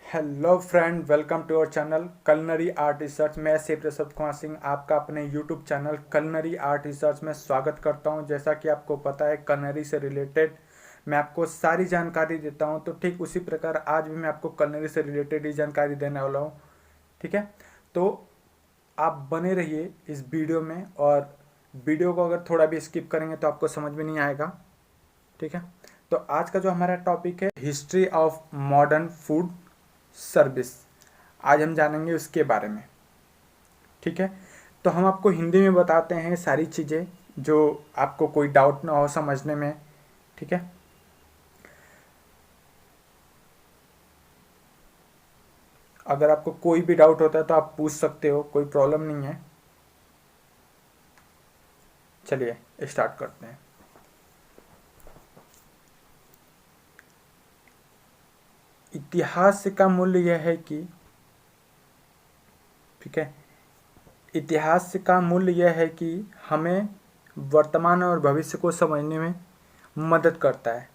Hello friend, welcome to our channel culinary art research. मैं शिव प्रसाद कुमार सिंह आपका अपने YouTube channel culinary art research में स्वागत करता हूं। जैसा कि आपको पता है, कलनरी से रिलेटेड मैं आपको सारी जानकारी देता हूं, तो ठीक उसी प्रकार आज भी मैं आपको कलनरी से रिलेटेड ही जानकारी देने वाला हूं। ठीक है, तो आप बने रहिए इस वीडियो में, और वीडियो को अगर थोड़ा भी स्किप करेंगे तो आपको समझ में नहीं आएगा। ठीक है, तो आज का जो हमारा टॉपिक है, history of modern food service. आज हम जानेंगे उसके बारे में। ठीक है, तो हम आपको हिंदी में बताते हैं सारी चीज़ें, जो आपको कोई डाउट ना हो समझने में। ठीक है, अगर आपको कोई भी डाउट होता है तो आप पूछ सकते हो, कोई प्रॉब्लम नहीं है। चलिए स्टार्ट करते हैं। इतिहास का मूल्य यह है कि, ठीक है, इतिहास का मूल्य यह है कि हमें वर्तमान और भविष्य को समझने में मदद करता है।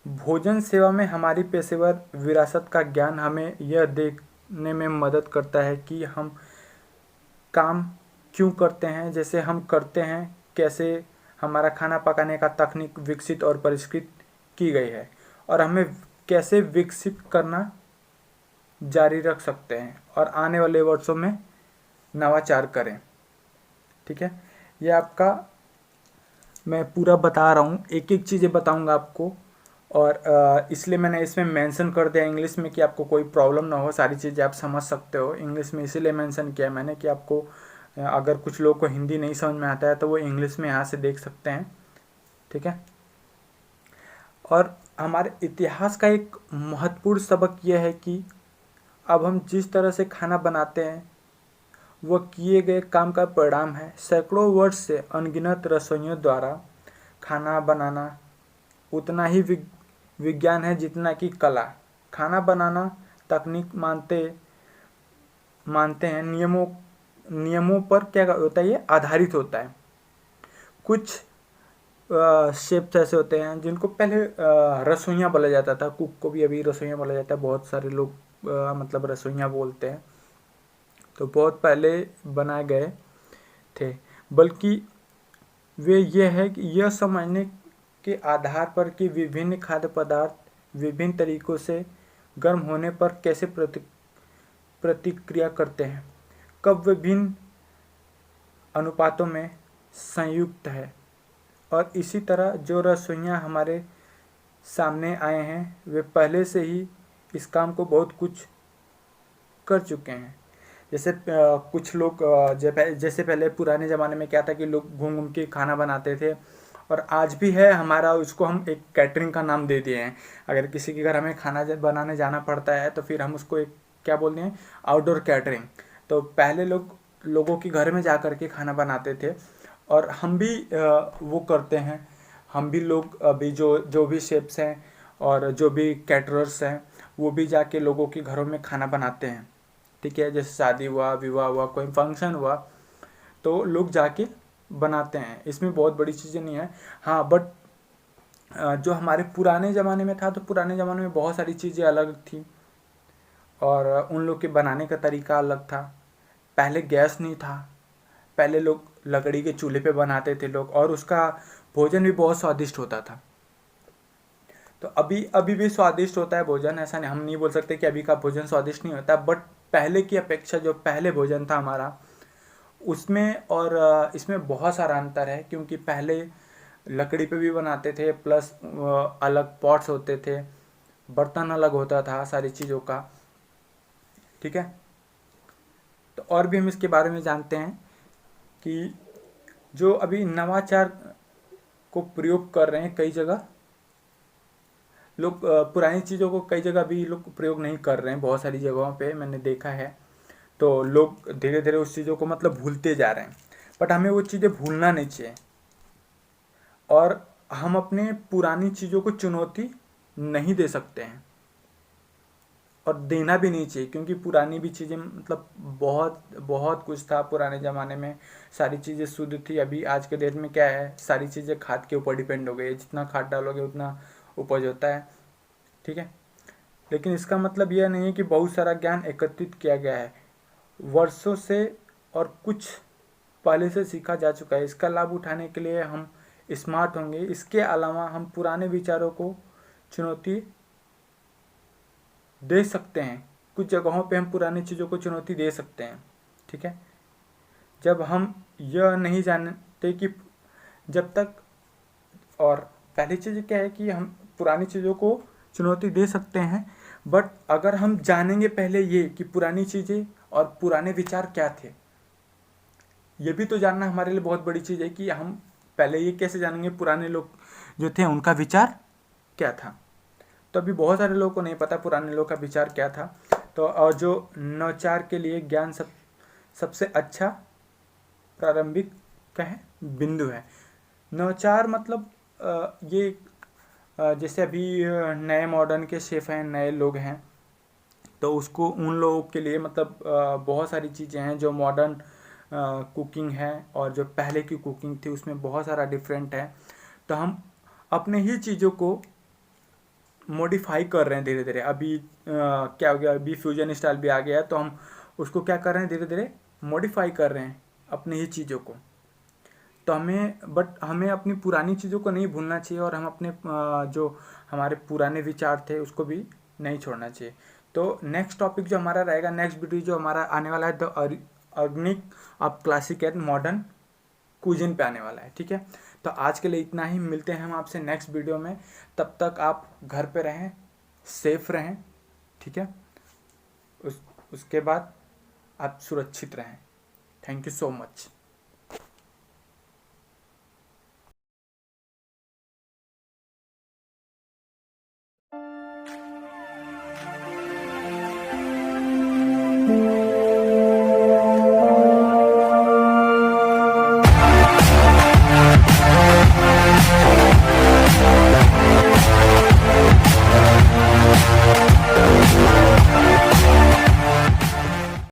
भोजन सेवा में हमारी पेशेवर विरासत का ज्ञान हमें यह देखने में मदद करता है कि हम काम क्यों करते हैं, जैसे हम करते हैं, कैसे हमारा खाना पकाने का तकनीक विकसित और परिष्कृत की गई है, और हमें कैसे विकसित करना जारी रख सकते हैं और आने वाले वर्षों में नवाचार करें। ठीक है, ये आपका मैं पूरा बता रहा हूँ, एक एक चीज़ें बताऊँगा आपको, और इसलिए मैंने इसमें मेंशन कर दिया इंग्लिश में कि आपको कोई प्रॉब्लम ना हो, सारी चीज़ें आप समझ सकते हो इंग्लिश में। इसीलिए मेंशन किया मैंने कि आपको अगर कुछ लोगों को हिंदी नहीं समझ में आता है तो वो इंग्लिश में यहाँ से देख सकते हैं। ठीक है, और हमारे इतिहास का एक महत्वपूर्ण सबक यह है कि अब हम जिस तरह से खाना बनाते हैं वह किए गए काम का परिणाम है। सैकड़ों वर्ष से अनगिनत रसोइयों द्वारा खाना बनाना उतना ही विज्ञान है जितना कि कला। खाना बनाना तकनीक मानते मानते हैं, नियमों नियमों पर क्या होता है, ये आधारित होता है। कुछ शेफ्स ऐसे होते हैं जिनको पहले रसोइयाँ बोला जाता था, कुक को भी अभी रसोइयाँ बोला जाता है। बहुत सारे लोग मतलब रसोइयाँ बोलते हैं, तो बहुत पहले बनाए गए थे। बल्कि वे यह है कि यह समझने के आधार पर कि विभिन्न खाद्य पदार्थ विभिन्न तरीकों से गर्म होने पर कैसे प्रतिक्रिया करते हैं, कब विभिन्न अनुपातों में संयुक्त है। और इसी तरह जो रसोइयाँ हमारे सामने आए हैं वे पहले से ही इस काम को बहुत कुछ कर चुके हैं। जैसे कुछ लोग जैसे पहले पुराने ज़माने में क्या था कि लोग घूम घूम के खाना बनाते थे, और आज भी है हमारा, उसको हम एक कैटरिंग का नाम दे दिए हैं। अगर किसी के घर हमें खाना बनाने जाना पड़ता है तो फिर हम उसको एक क्या बोलते हैं, आउटडोर कैटरिंग। तो पहले लोगों के घर में जा कर के खाना बनाते थे, और हम भी वो करते हैं। हम भी लोग अभी जो जो भी शेफ्स हैं और जो भी कैटरर्स हैं, वो भी जाके लोगों के घरों में खाना बनाते हैं। ठीक है, जैसे शादी हुआ, विवाह हुआ, कोई फंक्शन हुआ, तो लोग जाके बनाते हैं। इसमें बहुत बड़ी चीज़ें नहीं है। हाँ, बट जो हमारे पुराने ज़माने में था, तो पुराने ज़माने में बहुत सारी चीज़ें अलग थी, और उन लोग के बनाने का तरीका अलग था। पहले गैस नहीं था, पहले लोग लकड़ी के चूल्हे पे बनाते थे लोग, और उसका भोजन भी बहुत स्वादिष्ट होता था। तो अभी अभी भी स्वादिष्ट होता है भोजन, ऐसा नहीं, हम नहीं बोल सकते कि अभी का भोजन स्वादिष्ट नहीं होता, बट पहले की अपेक्षा जो पहले भोजन था हमारा, उसमें और इसमें बहुत सारा अंतर है। क्योंकि पहले लकड़ी पे भी बनाते थे, प्लस अलग पॉट्स होते थे, बर्तन अलग होता था सारी चीज़ों का। ठीक है, तो और भी हम इसके बारे में जानते हैं कि जो अभी नवाचार को प्रयोग कर रहे हैं कई जगह लोग, पुरानी चीज़ों को कई जगह भी लोग प्रयोग नहीं कर रहे हैं, बहुत सारी जगहों पे मैंने देखा है। तो लोग धीरे धीरे उस चीज़ों को मतलब भूलते जा रहे हैं, बट हमें वो चीज़ें भूलना नहीं चाहिए, और हम अपने पुरानी चीज़ों को चुनौती नहीं दे सकते हैं, और देना भी नहीं चाहिए। क्योंकि पुरानी भी चीज़ें मतलब बहुत बहुत कुछ था पुराने ज़माने में, सारी चीज़ें शुद्ध थी। अभी आज के डेट में क्या है, सारी चीज़ें खाद के ऊपर डिपेंड हो गई है, जितना खाद डालोगे उतना उपज होता है। ठीक है, लेकिन इसका मतलब यह नहीं है कि बहुत सारा ज्ञान एकत्रित किया गया है, वर्षों से और कुछ पहले से सीखा जा चुका है। इसका लाभ उठाने के लिए हम स्मार्ट होंगे। इसके अलावा हम पुराने विचारों को चुनौती दे सकते हैं, कुछ जगहों पे हम पुरानी चीज़ों को चुनौती दे सकते हैं, ठीक है। जब हम यह नहीं जानते कि जब तक, और पहली चीज़ क्या है कि हम पुरानी चीज़ों को चुनौती दे सकते हैं, बट अगर हम जानेंगे पहले ये कि पुरानी चीज़ें और पुराने विचार क्या थे, ये भी तो जानना हमारे लिए बहुत बड़ी चीज़ है कि हम पहले ये कैसे जानेंगे पुराने लोग जो थे उनका विचार क्या था। तो अभी बहुत सारे लोगों को नहीं पता पुराने लोग का विचार क्या था। तो और जो नवाचार के लिए ज्ञान सबसे अच्छा प्रारंभिक क्या है, बिंदु है। नवाचार मतलब ये जैसे अभी नए मॉडर्न के शेफ हैं, नए लोग हैं, तो उसको उन लोगों के लिए मतलब बहुत सारी चीज़ें हैं जो मॉडर्न कुकिंग है और जो पहले की कुकिंग थी उसमें बहुत सारा डिफरेंट है। तो हम अपने ही चीज़ों को मॉडिफाई कर रहे हैं धीरे धीरे। अभी क्या हो गया, अभी फ्यूजन स्टाइल भी आ गया है, तो हम उसको क्या कर रहे हैं, धीरे धीरे मॉडिफाई कर रहे हैं अपनी ही चीज़ों को। तो हमें अपनी पुरानी चीज़ों को नहीं भूलना चाहिए, और हम अपने जो हमारे पुराने विचार थे उसको भी नहीं छोड़ना चाहिए। तो नेक्स्ट टॉपिक जो हमारा रहेगा, नेक्स्ट वीडियो जो हमारा आने वाला है, the organic of classic and modern cuisine पे आने वाला है, ठीक है। तो आज के लिए इतना ही, मिलते हैं हम आपसे नेक्स्ट वीडियो में। तब तक आप घर पे रहें, सेफ रहें, ठीक है। उसके बाद आप सुरक्षित रहें। Thank you so much.